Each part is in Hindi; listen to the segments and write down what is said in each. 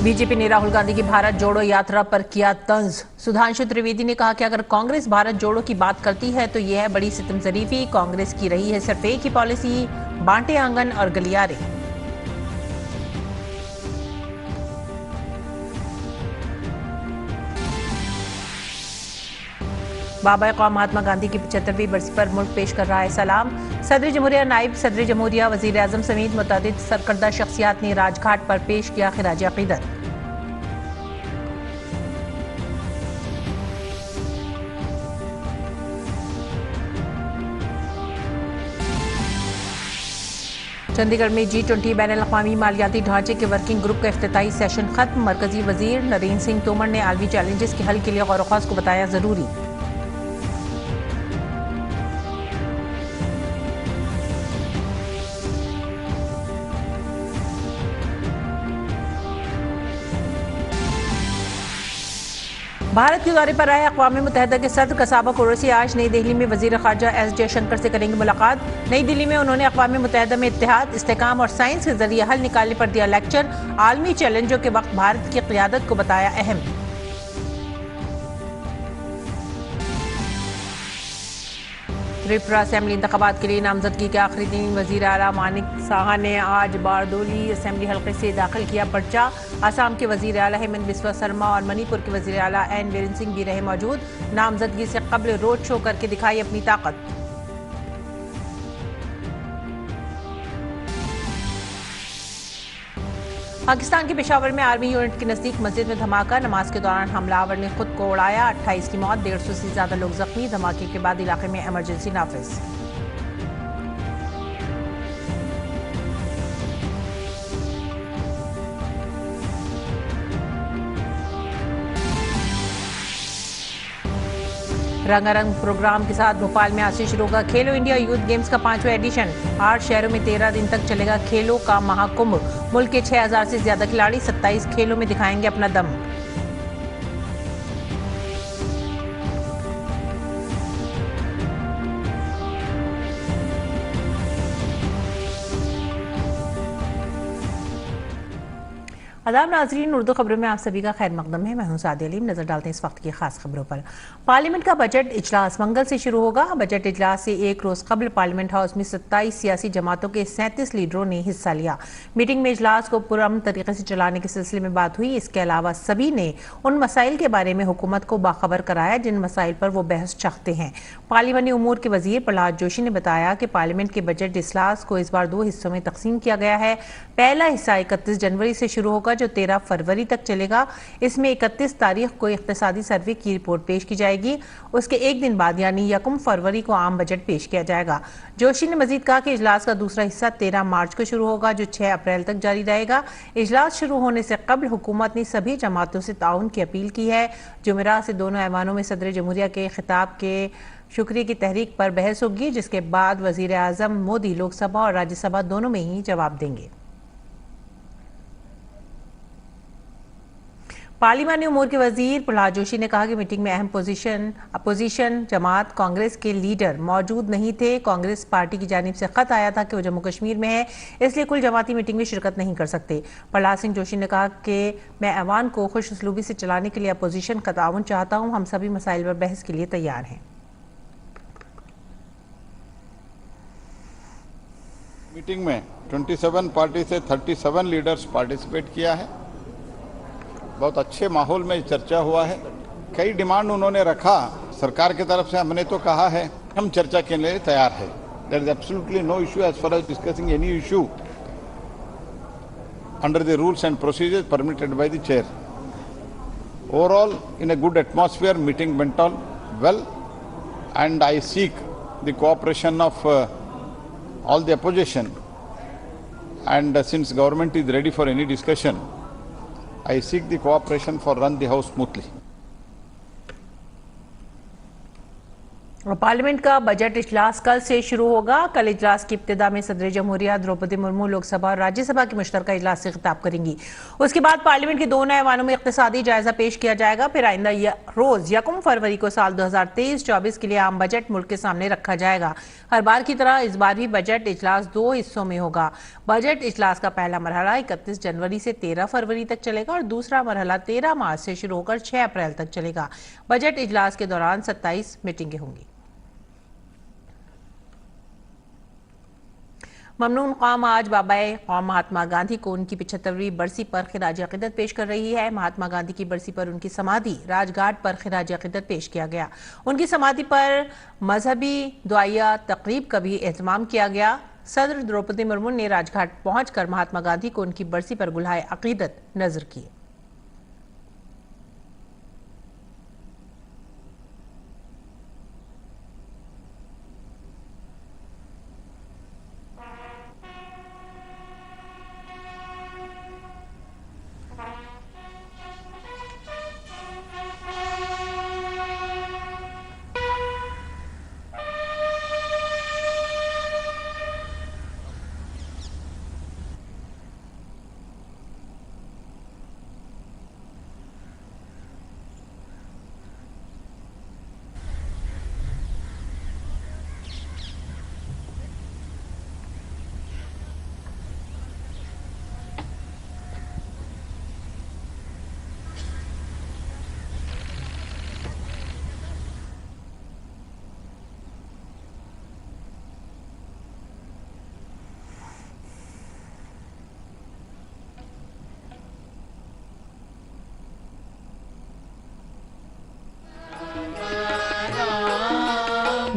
बीजेपी ने राहुल गांधी की भारत जोड़ो यात्रा पर किया तंज। सुधांशु त्रिवेदी ने कहा कि अगर कांग्रेस भारत जोड़ो की बात करती है तो यह है बड़ी सितमजरीफी। कांग्रेस की रही है सिर्फ एक ही पॉलिसी, बांटे आंगन और गलियारे। बाबा कौम महात्मा गांधी की 75वीं बरसी पर मुल्क पेश कर रहा है सलाम। सदर जमहूरिया, नायब सदर जमहूरिया, वजीर आजम समेत मुतअद्दिद सरकर्दा शख्सियात ने राजघाट पर पेश किया खिराज अकीदत। चंडीगढ़ में G20 बैनुल-अक़वामी मालियाती ढांचे के वर्किंग ग्रुप का इफ्तिताही सेशन खत्म। मरकजी वजीर नरेंद्र सिंह तोमर ने आलमी चैलेंजेस के हल के लिए गौर-व-ख़ौज़ को बताया जरूरी। भारत के दौरे पर आए अक़वाम मुत्तहिदा के सदर कसाबा कुरैशी आज नई दिल्ली में वज़ीर ख़ारजा एस जयशंकर से करेंगे मुलाकात। नई दिल्ली में उन्होंने अक़वाम मुत्तहिदा में इत्तेहाद, इस्तेहकाम और साइंस के जरिए हल निकालने पर दिया लेक्चर। आलमी चैलेंजों के वक्त भारत की क़ियादत को बताया अहम। त्रिपुरा असेंबली इंतखाबात के लिए नामजदगी के आखिरी दिन वज़ीर आला मानिक साहा ने आज बारदोली असेंबली हल्के से दाखिल किया पर्चा। असम के वज़ीर आला हेमंत बिस्वा शर्मा और मणिपुर के वज़ीर आला एन बीरेन सिंह भी रहे मौजूद। नामजदगी से कबल रोड शो करके दिखाई अपनी ताकत। पाकिस्तान के पेशावर में आर्मी यूनिट के नजदीक मस्जिद में धमाका। नमाज के दौरान हमलावर ने खुद को उड़ाया। 28 की मौत, 150 से ज्यादा लोग जख्मी। धमाके के बाद इलाके में इमरजेंसी नाफिज। रंगारंग प्रोग्राम के साथ भोपाल में आज से शुरू होगा खेलो इंडिया यूथ गेम्स का 5वां एडिशन। 8 शहरों में 13 दिन तक चलेगा खेलों का महाकुंभ। मुल्क के 6000 से ज्यादा खिलाड़ी 27 खेलों में दिखाएंगे अपना दम। आदाब नाज़रीन, उर्दू खबरों में आप सभी का खैर मकदम है। मैं हूं सादी अलीम। नजर डालते हैं इस वक्त की खास खबरों पर। पार्लियामेंट का बजट इजलास मंगल से शुरू होगा। बजट इजलास से एक रोज कबल पार्लियामेंट हाउस में 27 सियासी जमातों के 37 लीडरों ने हिस्सा लिया। मीटिंग में इजलास को पुरअमन तरीके से चलाने के सिलसिले में बात हुई। इसके अलावा सभी ने उन मसाइल के बारे में हुकूमत को बाखबर कराया जिन मसाइल पर वो बहस चाहते हैं। पार्लियामानी उमूर के वजीर प्रहलाद जोशी ने बताया कि पार्लियामेंट के बजट इजलास को इस बार 2 हिस्सों में तकसीम किया गया है। पहला हिस्सा 31 जनवरी से शुरू होगा जो 13 फरवरी तक चलेगा। इसमें 31 तारीख को इक्तिसादी सर्वे की रिपोर्ट पेश की जाएगी। उसके एक दिन बाद यानी 1 फरवरी को आम बजट पेश किया जाएगा। जोशी ने मजीद कहा कि इजलास का दूसरा हिस्सा 13 मार्च को शुरू होगा जो 6 अप्रैल तक जारी रहेगा। इजलास शुरू होने से कबल हुकूमत ने सभी जमातों से ताउन की अपील की है। जुमेरात से दोनों ऐवानों में सदर जमहूरिया के खिताब के शुक्रिया की तहरीक पर बहस होगी, जिसके बाद वजीर आजम मोदी लोकसभा और राज्यसभा दोनों में ही जवाब देंगे। पार्लियामानी उमूर के वजीर प्रहलाद जोशी ने कहा कि मीटिंग में अहम अपोजिशन जमात कांग्रेस के लीडर मौजूद नहीं थे। कांग्रेस पार्टी की जानिब से खत आया था कि वो जम्मू कश्मीर में है, इसलिए कुल जमाती मीटिंग में शिरकत नहीं कर सकते। प्रहलाद सिंह जोशी ने कहा कि मैं ऐवान को खुश उसलूबी से चलाने के लिए अपोजिशन का ताउन चाहता हूँ। हम सभी मसाइल पर बहस के लिए तैयार हैं। मीटिंग में 27 पार्टी से 37 लीडर्स पार्टिसिपेट किया है। बहुत अच्छे माहौल में चर्चा हुआ है। कई डिमांड उन्होंने रखा। सरकार की तरफ से हमने तो कहा है हम चर्चा के लिए तैयार है। There is absolutely no issue as far as discussing any issue under the rules and procedures permitted by the chair. Overall in a good atmosphere, meeting went on well and I seek the cooperation of all the opposition and since government is ready for any discussion, I seek the cooperation for run the house smoothly. और पार्लियामेंट का बजट इजलास कल से शुरू होगा। कल इजलास की इब्तिदा में सदर जमहूरिया द्रौपदी मुर्मू लोकसभा और राज्यसभा के मुश्तरका इजलास से खिताब करेंगी। उसके बाद पार्लियामेंट के दोनों ऐवानों में इक्तिसादी जायजा पेश किया जाएगा। फिर आइंदा रोज 1 फरवरी को साल 2023-24 के लिए आम बजट मुल्क के सामने रखा जाएगा। हर बार की तरह इस बार भी बजट इजलास 2 हिस्सों में होगा। बजट इजलास का पहला मरहला 31 जनवरी से 13 फरवरी तक चलेगा और दूसरा मरहला 13 मार्च से शुरू होकर 6 अप्रैल तक चलेगा। बजट इजलास के दौरान 27 मीटिंगें होंगी। ममनून कौम आज बाबाए कौम महात्मा गांधी को उनकी 75वीं बरसी पर खिराज अकीदत पेश कर रही है। महात्मा गांधी की बरसी पर उनकी समाधि राजघाट पर खिराज अकीदत पेश किया गया। उनकी समाधि पर मजहबी दुआया तकरीब का भी एहतमाम किया गया। सदर द्रौपदी मुर्मू ने राजघाट पहुंचकर महात्मा गांधी को उनकी बरसी पर गुलहाए अकीदत नजर किए।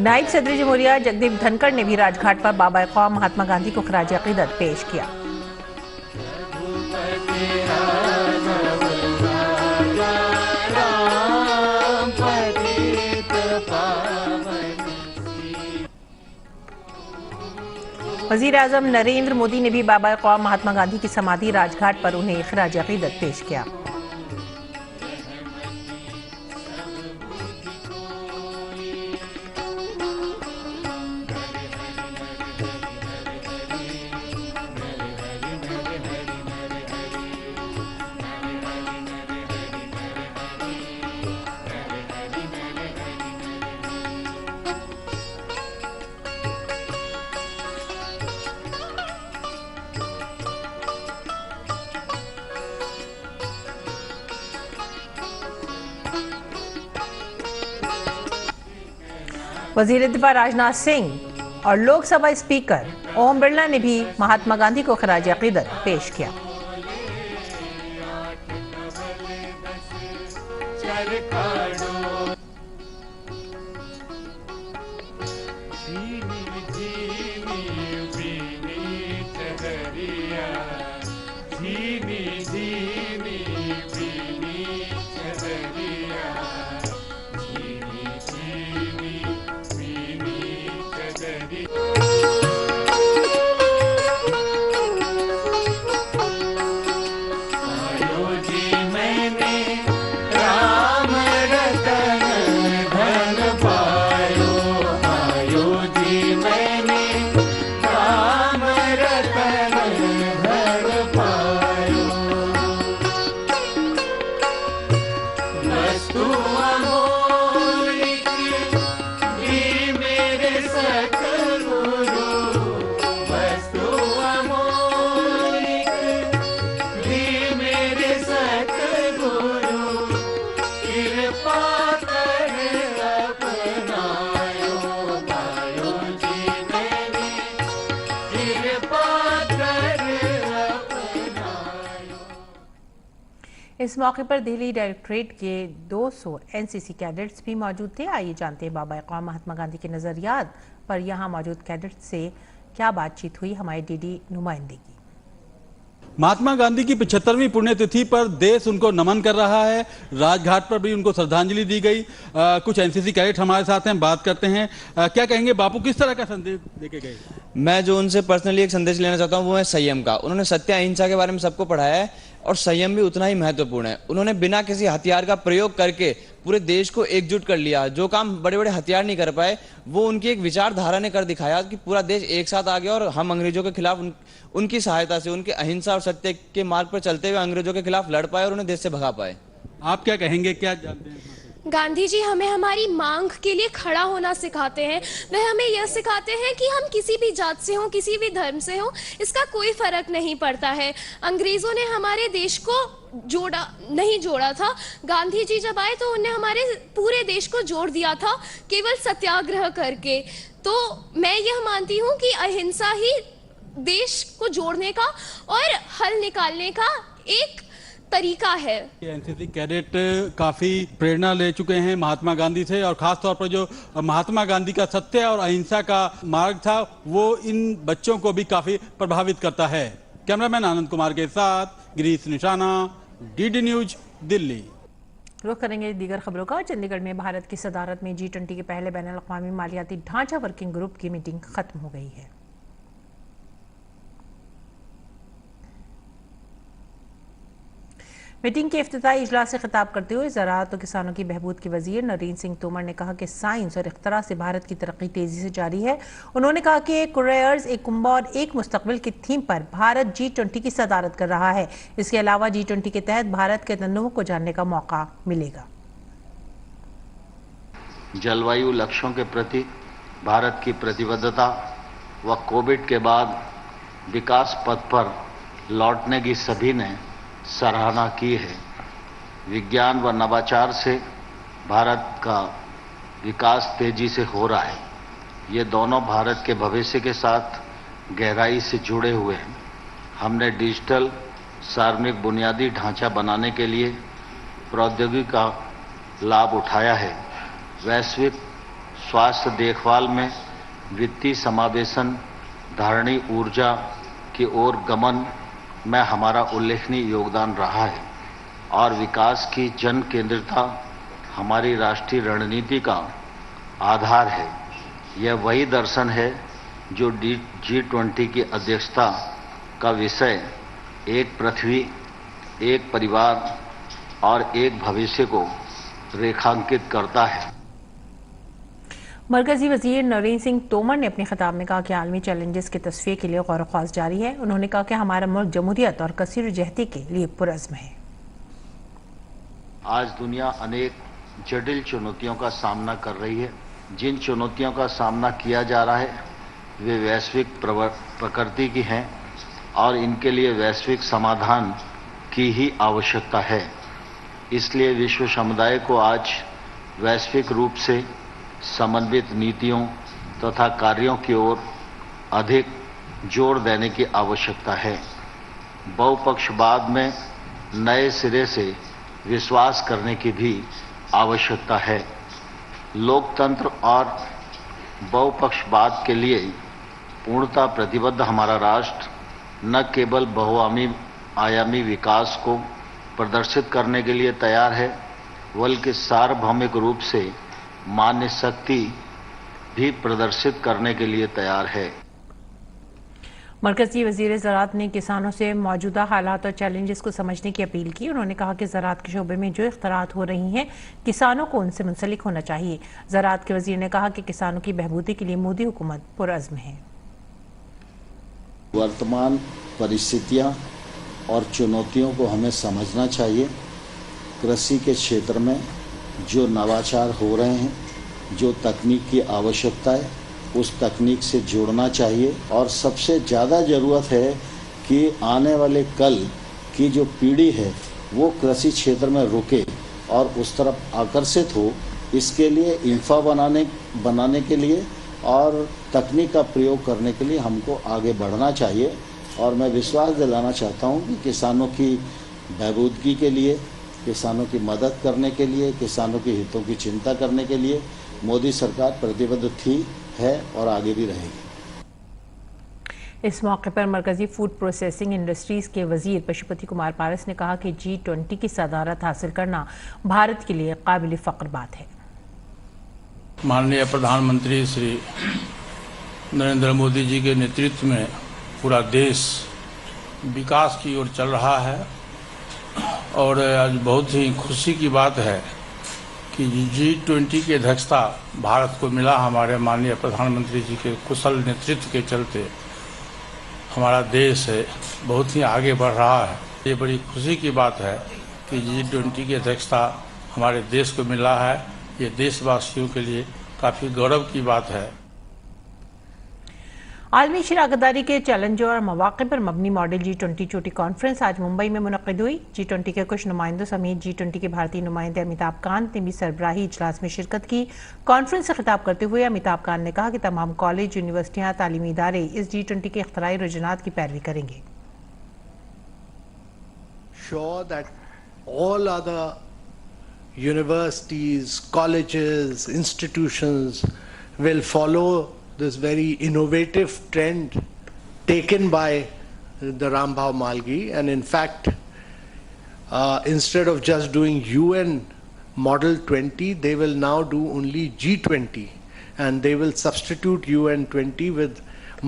नायब सदर जमहूरिया जगदीप धनखड़ ने भी राजघाट पर बाबा कौम महात्मा गांधी को खिराज अकीदत पेश किया। वजीर आजम नरेंद्र मोदी ने भी बाबा कौम महात्मा गांधी की समाधि राजघाट पर उन्हें खिराज अकीदत पेश किया। वजीर दिफा राजनाथ सिंह और लोकसभा स्पीकर ओम बिरला ने भी महात्मा गांधी को खिराज अकीदत पेश किया। इस मौके पर दिल्ली डायरेक्टरेट के 200 एनसीसी कैडेट्स भी मौजूद थे। आइए जानते हैं बाबा कौम महात्मा गांधी के नजरियात पर यहां मौजूद कैडेट्स से क्या बातचीत हुई। हमारे डीडी नुमाइंदे की। महात्मा गांधी की 75वीं पुण्यतिथि पर देश उनको नमन कर रहा है। राजघाट पर भी उनको श्रद्धांजलि दी गई। कुछ एनसीसी कैडेट हमारे साथ हैं, बात करते हैं। क्या कहेंगे बापू, किस तरह का संदेश देके गए? मैं जो उनसे पर्सनली एक संदेश लेना चाहता हूँ वो है संयम का। उन्होंने सत्य अहिंसा के बारे में सबको पढ़ाया है और संयम भी उतना ही महत्वपूर्ण है। उन्होंने बिना किसी हथियार का प्रयोग करके पूरे देश को एकजुट कर लिया। जो काम बड़े बड़े हथियार नहीं कर पाए वो उनकी एक विचारधारा ने कर दिखाया कि पूरा देश एक साथ आ गया और हम अंग्रेजों के खिलाफ उनकी सहायता से, उनके अहिंसा और सत्य के मार्ग पर चलते हुए अंग्रेजों के खिलाफ लड़ पाए और उन्हें देश से भगा पाए। आप क्या कहेंगे, क्या जानते हैं? गांधी जी हमें हमारी मांग के लिए खड़ा होना सिखाते हैं। वह हमें यह सिखाते हैं कि हम किसी भी जात से हों, किसी भी धर्म से हों, इसका कोई फर्क नहीं पड़ता है। अंग्रेजों ने हमारे देश को नहीं जोड़ा था। गांधी जी जब आए तो उन्हें हमारे पूरे देश को जोड़ दिया था केवल सत्याग्रह करके। तो मैं यह मानती हूँ कि अहिंसा ही देश को जोड़ने का और हल निकालने का एक तरीका है। एनसीसी कैडेट काफी प्रेरणा ले चुके हैं महात्मा गांधी से, और खास तौर पर जो महात्मा गांधी का सत्य और अहिंसा का मार्ग था वो इन बच्चों को भी काफी प्रभावित करता है। कैमरामैन आनंद कुमार के साथ गिरीश निशाना, डीडी न्यूज, दिल्ली। रुख करेंगे दीगर खबरों का। चंडीगढ़ में भारत की सदारत में G20 के पहले बैनुल-अक़वामी मालियाती ढांचा वर्किंग ग्रुप की मीटिंग खत्म हो गई है। मीटिंग के इफ्तिताही इजलास से खिताब करते हुए ज़राअत और किसानों की बहबूद के वजीर नरेंद्र सिंह तोमर ने कहा कि साइंस और इख्तरा से भारत की तरक्की तेजी से जारी है। उन्होंने कहा कि एक कुरियर्स, एक कुंबा और एक मुस्तकबिल की थीम पर भारत G20 की सदारत कर रहा है। इसके अलावा G20 के तहत भारत के तनों को जानने का मौका मिलेगा। जलवायु लक्ष्यों के प्रति भारत की प्रतिबद्धता व कोविड के बाद विकास पथ पर लौटने की सभी ने सराहना की है। विज्ञान व नवाचार से भारत का विकास तेजी से हो रहा है। ये दोनों भारत के भविष्य के साथ गहराई से जुड़े हुए हैं। हमने डिजिटल सार्वजनिक बुनियादी ढांचा बनाने के लिए प्रौद्योगिकी का लाभ उठाया है। वैश्विक स्वास्थ्य देखभाल में वित्तीय समावेशन, धारणीय ऊर्जा की ओर गमन में हमारा उल्लेखनीय योगदान रहा है और विकास की जन केंद्रितता हमारी राष्ट्रीय रणनीति का आधार है। यह वही दर्शन है जो G20 की अध्यक्षता का विषय एक पृथ्वी, एक परिवार और एक भविष्य को रेखांकित करता है। मरकजी वजीर नरेंद्र सिंह तोमर ने अपने खिताब में कहा कि आलमी चैलेंजेस के तस्फिये के लिए गौर ख्वास जारी है। उन्होंने कहा कि हमारा मुल्क जमहूरियत और कसीर जहती के लिए पुरअज़्म है। आज दुनिया अनेक जटिल चुनौतियों का सामना कर रही है। जिन चुनौतियों का सामना किया जा रहा है वे वैश्विक प्रकृति की हैं और इनके लिए वैश्विक समाधान की ही आवश्यकता है। इसलिए विश्व समुदाय को आज वैश्विक रूप से समन्वित नीतियों तथा कार्यों की ओर अधिक जोर देने की आवश्यकता है। बहुपक्षवाद में नए सिरे से विश्वास करने की भी आवश्यकता है। लोकतंत्र और बहुपक्षवाद के लिए पूर्णतः प्रतिबद्ध हमारा राष्ट्र न केवल बहुआयामी विकास को प्रदर्शित करने के लिए तैयार है बल्कि सार्वभौमिक रूप से मान्य शक्ति भी प्रदर्शित करने के लिए तैयार है। मरकजी वजीर ज़राअत ने किसानों से मौजूदा हालात और चैलेंजेस को समझने की अपील की। उन्होंने कहा कि ज़राअत के शोबे में जो इख्तराअत हो रही हैं किसानों को उनसे मुंसलिक होना चाहिए। ज़राअत के वजीर ने कहा कि किसानों की बहबूदी के लिए मोदी हुकूमत पुरअज़्म है। वर्तमान परिस्थितियां और चुनौतियों को हमें समझना चाहिए। कृषि के क्षेत्र में जो नवाचार हो रहे हैं, जो तकनीक की आवश्यकता है उस तकनीक से जुड़ना चाहिए और सबसे ज़्यादा ज़रूरत है कि आने वाले कल की जो पीढ़ी है वो कृषि क्षेत्र में रुके और उस तरफ आकर्षित हो। इसके लिए इंफ्रा बनाने के लिए और तकनीक का प्रयोग करने के लिए हमको आगे बढ़ना चाहिए। और मैं विश्वास दिलाना चाहता हूँ कि किसानों की बहबूदगी के लिए, किसानों की मदद करने के लिए, किसानों के हितों की चिंता करने के लिए मोदी सरकार प्रतिबद्ध थी, है और आगे भी रहेगी। इस मौके पर मरकजी फूड प्रोसेसिंग इंडस्ट्रीज के वजीर पशुपति कुमार पारस ने कहा कि G20 की सदारत हासिल करना भारत के लिए काबिल फ़ख्र बात है। माननीय प्रधानमंत्री श्री नरेंद्र मोदी जी के नेतृत्व में पूरा देश विकास की ओर चल रहा है और आज बहुत ही खुशी की बात है कि G20 की अध्यक्षता भारत को मिला हमारे माननीय प्रधानमंत्री जी के कुशल नेतृत्व के चलते हमारा देश बहुत ही आगे बढ़ रहा है। ये बड़ी खुशी की बात है कि G20 की अध्यक्षता हमारे देश को मिला है। ये देशवासियों के लिए काफ़ी गौरव की बात है। आलमी शराकतदारी के चैलेंजों और मौक़े पर मबनी मॉडल G20 चोटी कॉन्फ्रेंस आज मुंबई में मुनक़िद हुई। G20 के कुछ नुमाइंदों समेत G20 के भारतीय नुमाइंदे अमिताभ कांत ने भी सरबराही इजलास में शिरकत की। कॉन्फ्रेंस से खिताब करते हुए अमिताभ कांत ने कहा कि तमाम कॉलेज, यूनिवर्सिटियां, तालीमी इदारे इस G20 के इख्तराई रुझानात की पैरवी करेंगे। Sure that all other universities, colleges, institutions will follow this very innovative trend taken by the Rambhav Malgi, and in fact instead of just doing UN Model 20, they will now do only G20, and they will substitute UN 20 with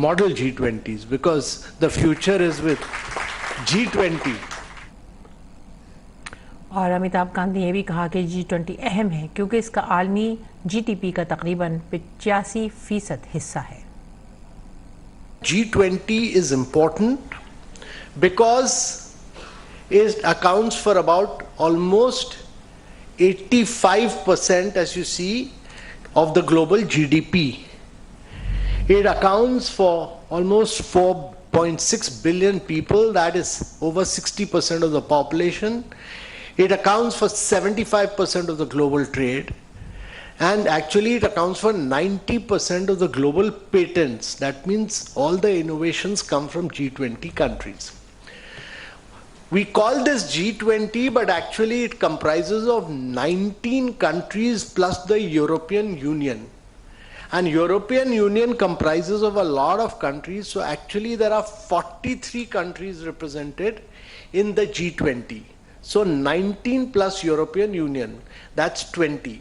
Model G20s, because the future is with G20. और अमिताभ कांत ने यह भी कहा कि G20 अहम है क्योंकि इसका आलमी GDP का तकरीबन 85% हिस्सा है। G20 is important because it accounts for about almost 85%, as you see, of the global GDP. It accounts for almost 4.6 billion people, that is over 60% of the population. It accounts for 75% of the global trade, and actually it accounts for 90% of the global patents. That means all the innovations come from G20 countries. We call this G20, but actually it comprises of 19 countries plus the European Union. And European Union comprises of a lot of countries, so actually there are 43 countries represented in the G20. So 19 plus European Union, that's 20.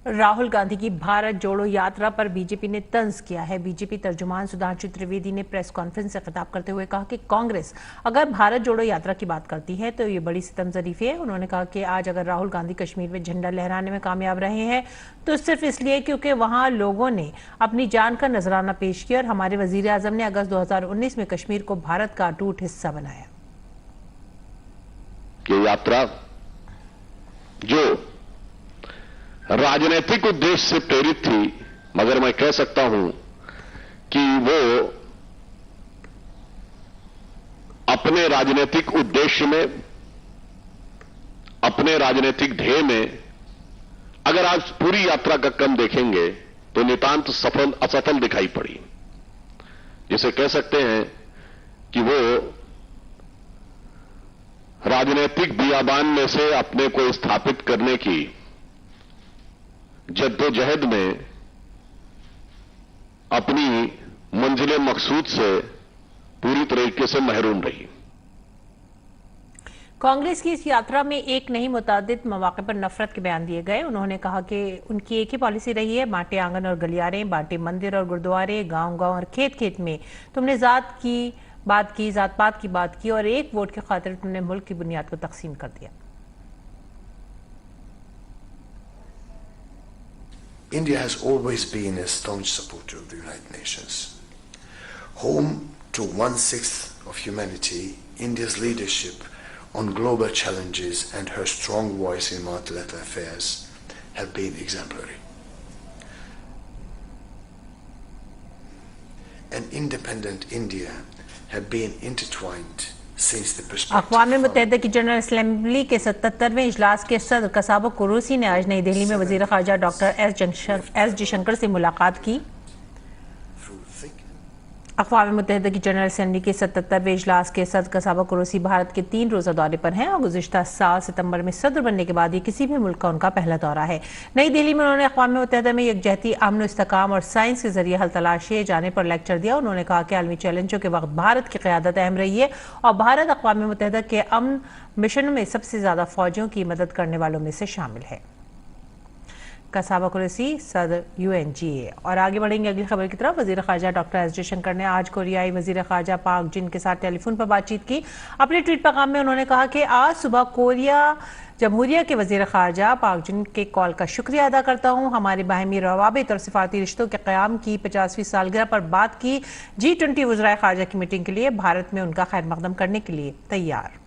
Rahul Gandhi की भारत जोड़ो यात्रा पर बीजेपी ने तंज किया है। बीजेपी तर्जुमान सुधांशु त्रिवेदी ने प्रेस कॉन्फ्रेंस से खिताब करते हुए कहा कि कांग्रेस अगर भारत जोड़ो यात्रा की बात करती है तो ये बड़ी सितमजरीफी है। उन्होंने कहा कि आज अगर राहुल गांधी कश्मीर में झंडा लहराने में कामयाब रहे हैं तो सिर्फ इसलिए क्योंकि वहां लोगों ने अपनी जान का नजराना पेश किया और हमारे वजीर आजम ने अगस्त 2019 में कश्मीर को भारत का अटूट हिस्सा बनाया। ये यात्रा जो राजनीतिक उद्देश्य से प्रेरित थी, मगर मैं कह सकता हूं कि वो अपने राजनीतिक उद्देश्य में, अपने राजनीतिक ध्येय में अगर आज पूरी यात्रा का क्रम देखेंगे तो नितांत असफल दिखाई पड़ी। जिसे कह सकते हैं कि वो राजनीतिक बियाबान में से अपने को स्थापित करने की जद्दोजहद में अपनी मंजिल मकसूद से पूरी तरीके से महरूम रही। कांग्रेस की इस यात्रा में एक नहीं मुतादिद मौके पर नफरत के बयान दिए गए। उन्होंने कहा कि उनकी एक ही पॉलिसी रही है, बांटे आंगन और गलियारे, बांटे मंदिर और गुरुद्वारे, गांव-गांव और खेत-खेत में तुमने जात पात की बात की और एक वोट की खातिर तुमने मुल्क की बुनियाद को तकसीम कर दिया। India has always been a staunch supporter of the United Nations. Home to 1/6 of humanity, India's leadership on global challenges and her strong voice in multilateral affairs have been exemplary. An independent India have been intertwined since the perspective. अक़वाम मुत्तहिदा की जनरल असम्बली के 77वें इजलास के सदर कसाबो कुरैशी ने आज नई दिल्ली में वज़ीर ख़ारजा डॉक्टर एस जयशंकर से मुलाकात की। अक़वाम मुत्तहिदा की जनरल असम्बली के 77वें इजलास के सदर कसाबो कुरैशी भारत के 3 रोज़ा दौरे पर हैं और गुज़िश्ता साल सितंबर में सदर बनने के बाद ये किसी भी मुल्क का उनका पहला दौरा है। नई दिल्ली में उन्होंने अक़वाम मुत्तहिदा में यकजहती, अमन, इस्तेहकाम और साइंस के जरिए हल तलाशे जाने पर लेक्चर दिया। उन्होंने कहा कि आलमी चैलेंजों के वक्त भारत की क़यादत अहम रही है और भारत अक़वाम मुत्तहिदा के अमन मिशन में सबसे ज़्यादा फ़ौजियों की मदद करने वालों में से शामिल है। कसाबा कुरैशी सदर UNGA। और आगे बढ़ेंगे अगली खबर की तरफ। वजीर खारजा डॉक्टर एस जयशंकर ने आज कोरियाई वजीर खारजा पाक जिन के साथ टेलीफोन पर बातचीत की। अपने ट्वीट पैगाम में उन्होंने कहा कि आज सुबह कोरिया जमहूरिया के वजीर खारजा पाक जिन के कॉल का शुक्रिया अदा करता हूँ। हमारे बाहमी रवाबित और सिफारती रिश्तों के क़याम की 50वीं सालगिरह पर बात की। G20 वज़राए खारजा की मीटिंग के लिए भारत में उनका खैर मकदम करने के लिए तैयार।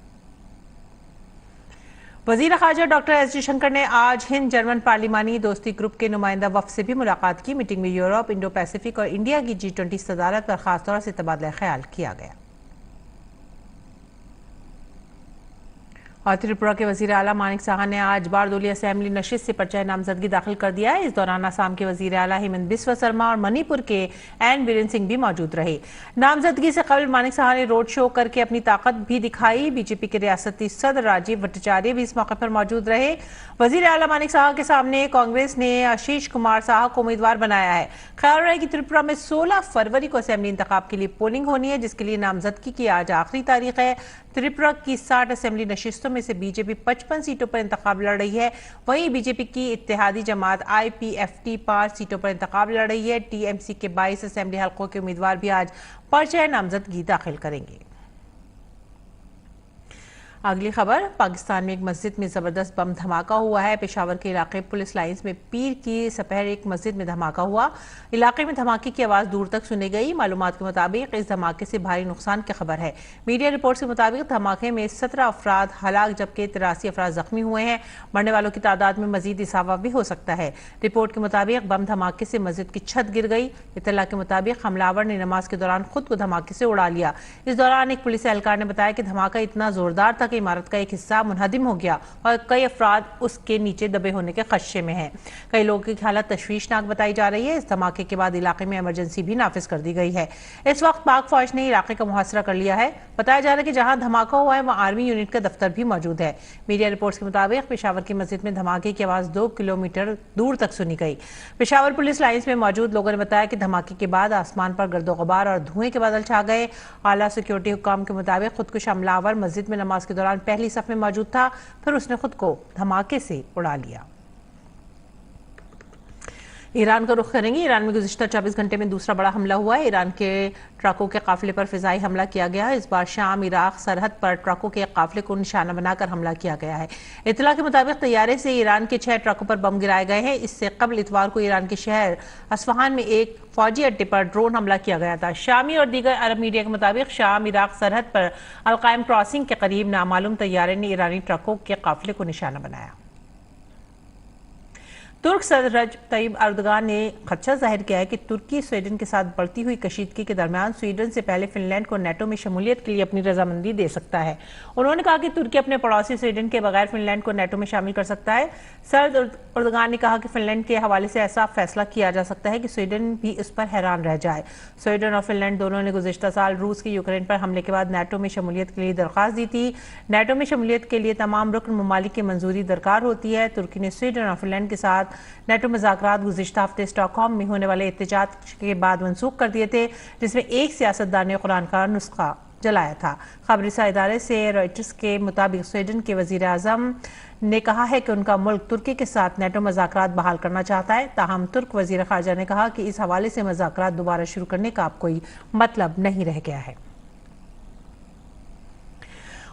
वजीर खारजा डॉक्टर एस जयशंकर ने आज हिंद जर्मन पार्लिमानी दोस्ती ग्रुप के नुमाइंदा वफ़द से भी मुलाकात की। मीटिंग में यूरोप, इंडो पैसिफिक और इंडिया की G20 सदारत पर खासतौर से तबादला ख्याल किया गया। और त्रिपुरा के वजीर आला मानिक साहा ने आज बारदोली असेंबली नशिस्त से पर्चा नामजदगी दाखिल कर दिया है। इस दौरान असम के वजीर आला हेमंत बिस्वा शर्मा और मणिपुर के एन बीरेन सिंह भी मौजूद रहे। नामजदगी से कबल मानिक साहा ने रोड शो करके अपनी ताकत भी दिखाई। बीजेपी के रियासती सदर राजीव भट्टाचार्य भी इस मौके पर मौजूद रहे। वजीर आला मानिक साहा के सामने कांग्रेस ने आशीष कुमार साहा को उम्मीदवार बनाया है। ख्याल रहे कि त्रिपुरा में 16 फरवरी को असेंबली इंतखाब के लिए पोलिंग होनी है, जिसके लिए नामजदगी की आज आखिरी तारीख है। त्रिपुरा की 60 असेंबली नशिस्तों में से बीजेपी 55 सीटों पर इंतखाब लड़ रही है। वहीं बीजेपी की इत्तेहादी जमात IPFT 5 सीटों पर इंतखाब लड़ रही है। TMC के 22 असेंबली हल्कों के उम्मीदवार भी आज पर्चा नामजदगी दाखिल करेंगे। अगली खबर, पाकिस्तान में एक मस्जिद में जबरदस्त बम धमाका हुआ है। पेशावर के इलाके पुलिस लाइंस में पीर की सपहर एक मस्जिद में धमाका हुआ। इलाके में धमाके की आवाज दूर तक सुनी गई। मालूमात के मुताबिक इस धमाके से भारी नुकसान की खबर है। मीडिया रिपोर्ट के मुताबिक धमाके में 17 अफराद हलाक जबकि 83 अफराद जख्मी हुए हैं। मरने वालों की तादाद में मजीद इजाफा भी हो सकता है। रिपोर्ट के मुताबिक बम धमाके से मस्जिद की छत गिर गई। इत्तला के मुताबिक हमलावर ने नमाज के दौरान खुद को धमाके से उड़ा लिया। इस दौरान एक पुलिस एहलकार ने बताया कि धमाका इतना जोरदार था कि इमारत का एक हिस्सा मुनहदिम हो गया और कई अफराद उसके नीचे दबे होने के खदशे में हैं। कई लोगों की हालत तशवीशनाक बताई जा रही है। इस धमाके के बाद इलाके में इमरजेंसी भी नाफिज कर दी गई है। इस वक्त पाक फौज ने इलाके का मुहासरा कर लिया है। बताया जा रहा है कि जहां धमाका हुआ है वहां आर्मी यूनिट का दफ्तर भी मौजूद है। मीडिया रिपोर्ट्स के मुताबिक पेशावर की मस्जिद में धमाके की आवाज 2 किलोमीटर दूर तक सुनी गई। पेशावर पुलिस लाइंस में मौजूद लोगों ने बताया कि धमाके के बाद आसमान पर गर्दो गुबार और धुएं के बादल छा गए। आला सिक्योरिटी हुक्काम के मुताबिक खुदकुश हमलावर मस्जिद में नमाज के दौरान पहली सफ में मौजूद था, फिर उसने खुद को धमाके से उड़ा लिया। ईरान का रुख करेंगे। ईरान में गुज़िश्ता 24 घंटे में दूसरा बड़ा हमला हुआ है। ईरान के ट्रकों के काफिले पर फिजाई हमला किया गया है। इस बार शाम इराक सरहद पर ट्रकों के काफिले को निशाना बनाकर हमला किया गया है। इत्तला के मुताबिक तैयारे से ईरान के 6 ट्रकों पर बम गिराए गए हैं। इससे कबल इतवार को ईरान के शहर अस्फहान में एक फौजी अड्डे पर ड्रोन हमला किया गया था। शामी और दीगर अरब मीडिया के मुताबिक शाम इराक सरहद पर अलकायम क्रॉसिंग के करीब नामालूम तैयारे ने ईरानी ट्रकों के काफिले को निशाना बनाया। तुर्क सदर रजब तय्यब एर्दोगान ने खदशा जाहिर किया है कि तुर्की स्वीडन के साथ बढ़ती हुई कशीदगी के दरमियान स्वीडन से पहले फिनलैंड को नेटो में शमूलियत के लिए अपनी रजामंदी दे सकता है। उन्होंने कहा कि तुर्की अपने पड़ोसी स्वीडन के बगैर फिनलैंड को नेटो में शामिल कर सकता है। सदर एर्दोगान ने कहा कि फिनलैंड के हवाले से ऐसा फैसला किया जा सकता है कि स्वीडन भी इस पर हैरान रह जाए। स्वीडन और फिनलैंड दोनों ने गुज़िश्ता साल रूस के यूक्रेन पर हमले के बाद नेटो में शमूलियत के लिए दरख्वास्त दी थी। नेटो में शमूलियत के लिए तमाम रुकन ममालिक की मंजूरी दरकार होती है। तुर्की ने स्वीडन और फिनलैंड के साथ नेटो मुज़ाकरात गुज़िश्ता हफ्ते स्टॉकहोम में होने वाले एहतजाज के बाद मनसूख कर दिए थे, जिसमें एक सियासतदान ने कुरान का नुस्खा जलाया था। खबरसा इदारे से रॉयटर्स के मुताबिक स्वीडन के वजीर आज़म ने कहा है कि उनका मुल्क तुर्की के साथ नेटो मुज़ाकरात बहाल करना चाहता है। ताहम तुर्क वजीर खारजा ने कहा कि इस हवाले से मुज़ाकरात दोबारा शुरू करने का अब कोई मतलब नहीं रह गया है।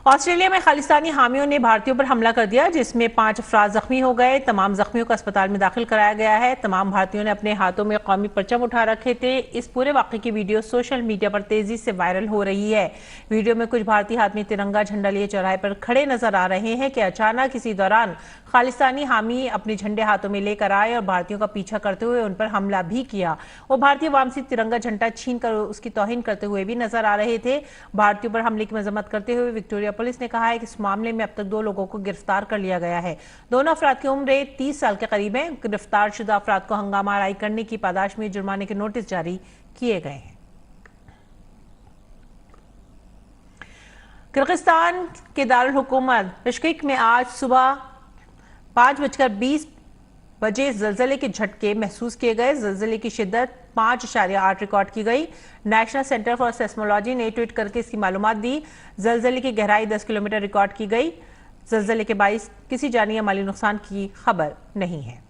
ऑस्ट्रेलिया में खालिस्तानी हामियों ने भारतीयों पर हमला कर दिया, जिसमें 5 अफराद जख्मी हो गए। तमाम जख्मियों को अस्पताल में दाखिल कराया गया है। तमाम भारतीयों ने अपने हाथों में कौमी परचम उठा रखे थे। इस पूरे वाक़े की वीडियो सोशल मीडिया पर तेजी से वायरल हो रही है। वीडियो में कुछ भारतीय हाथ में तिरंगा झंडा लिए चौराहे पर खड़े नजर आ रहे हैं कि अचानक इसी दौरान खालिस्तानी हामी अपने झंडे हाथों में लेकर आए और भारतीयों का पीछा करते हुए उन पर हमला भी किया। वो भारतीय वाम से तिरंगा झंडा छीन कर उसकी तौहीन करते हुए भी नजर आ रहे थे। भारतीयों पर हमले की मजम्मत करते हुए विक्टोरिया पुलिस ने कहा है कि इस मामले में अब तक 2 लोगों को गिरफ्तार कर लिया गया है। दोनों अफराद की उम्र 30 साल के करीब है। गिरफ्तार शुदा अफराद को हंगामा आराई करने की पादाश में जुर्माने के नोटिस जारी किए गए हैं। किर्गिस्तान के दारुल हुकूमत बिश्केक में आज सुबह 5:20 बजे जलजले के झटके महसूस किए गए। जलजले की शिद्दत 5.8 रिकॉर्ड की गई। नेशनल सेंटर फॉर सेस्मोलॉजी ने ट्वीट करके इसकी मालूमात दी। जलजले की गहराई 10 किलोमीटर रिकॉर्ड की गई। जलजले के बाइस किसी जानी या माली नुकसान की खबर नहीं है।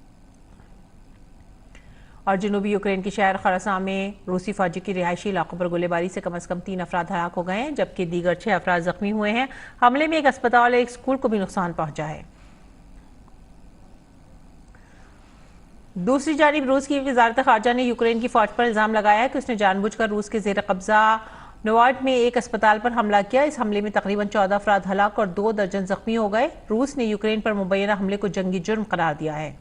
और जनूबी यूक्रेन के शहर खरसा में रूसी फौजी की रिहायशी इलाकों पर गोलीबारी से कम 3 अफराद हलाक हो गए हैं, जबकि दीगर 6 अफराद जख्मी हुए हैं। हमले में एक अस्पताल और एक स्कूल को भी नुकसान पहुंचा है। दूसरी जानिब रूस की वजारत खारजा ने यूक्रेन की फौज पर इल्जाम लगाया है कि उसने जानबूझकर रूस के जेर कब्जा नोवाड में एक अस्पताल पर हमला किया। इस हमले में तकरीबन 14 अफराद हलाक और 2 दर्जन जख्मी हो गए। रूस ने यूक्रेन पर मुबैना हमले को जंगी जुर्म करार दिया है।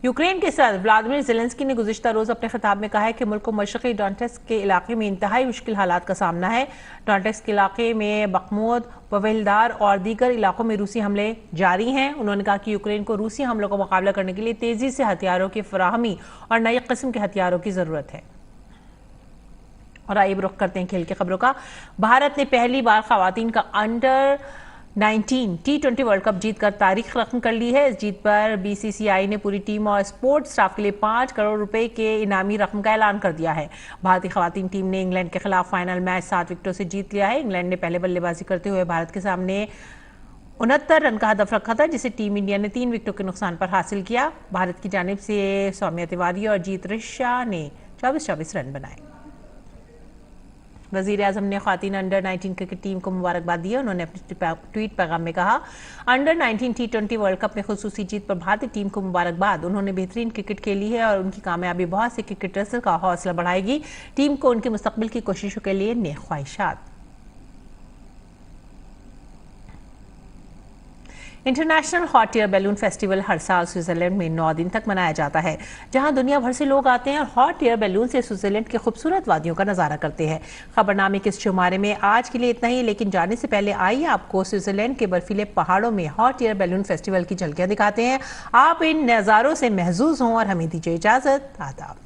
यूक्रेन के सदर व्लादिमीर ज़ेलेंस्की ने गुज़िश्ता रोज अपने खिताब में कहा है कि मुल्क को मशरक़ी डोनेट्स्क के इलाके में इंतहाई मुश्किल हालात का सामना है। डोनेट्स्क के इलाके में बखमूद, पवेलदार और दीगर इलाकों में रूसी हमले जारी हैं। उन्होंने कहा कि यूक्रेन को रूसी हमलों का मुकाबला करने के लिए तेजी से हथियारों की फराहमी और नई किस्म के हथियारों की जरूरत है। और आइए रुख करते हैं खेल की खबरों का। भारत ने पहली बार खवातीन का अंडर 19 T20 वर्ल्ड कप जीतकर तारीख रकम कर ली है। इस जीत पर BCCI ने पूरी टीम और स्पोर्ट्स स्टाफ के लिए 5 करोड़ रुपए के इनामी रकम का ऐलान कर दिया है। भारतीय खवातीन टीम ने इंग्लैंड के खिलाफ फाइनल मैच 7 विकेटों से जीत लिया है। इंग्लैंड ने पहले बल्लेबाजी करते हुए भारत के सामने 69 रन का हदफ रखा था, जिसे टीम इंडिया ने 3 विकेटों के नुकसान पर हासिल किया। भारत की जानिब से सौम्या तिवारी और जीत रिशा ने 24 रन बनाए। वज़ीर आज़म ने ख़वातीन अंडर 19 क्रिकेट टीम को मुबारकबाद दी है। उन्होंने अपने ट्वीट पैगाम में कहा, अंडर 19 T20 वर्ल्ड कप में खुसूसी जीत पर भारतीय टीम को मुबारकबाद। उन्होंने बेहतरीन क्रिकेट खेली है और उनकी कामयाबी बहुत से क्रिकेटर्स का हौसला बढ़ाएगी। टीम को उनके मुस्तकबिल की कोशिशों के लिए नेक ख्वाहिशात। International hot air balloon festival हर साल स्विट्जरलैंड में 9 दिन तक मनाया जाता है, जहां दुनिया भर से लोग आते हैं और हॉट एयर बैलून से स्विट्जरलैंड की खूबसूरत वादियों का नजारा करते हैं। खबरनामे के इस शुमारे में आज के लिए इतना ही, लेकिन जाने से पहले आइए आपको स्विट्जरलैंड के बर्फीले पहाड़ों में हॉट एयर बैलून फेस्टिवल की झलकियां दिखाते हैं। आप इन नज़ारों से महजूज हों और हमें दीजिए इजाजत। आदाब।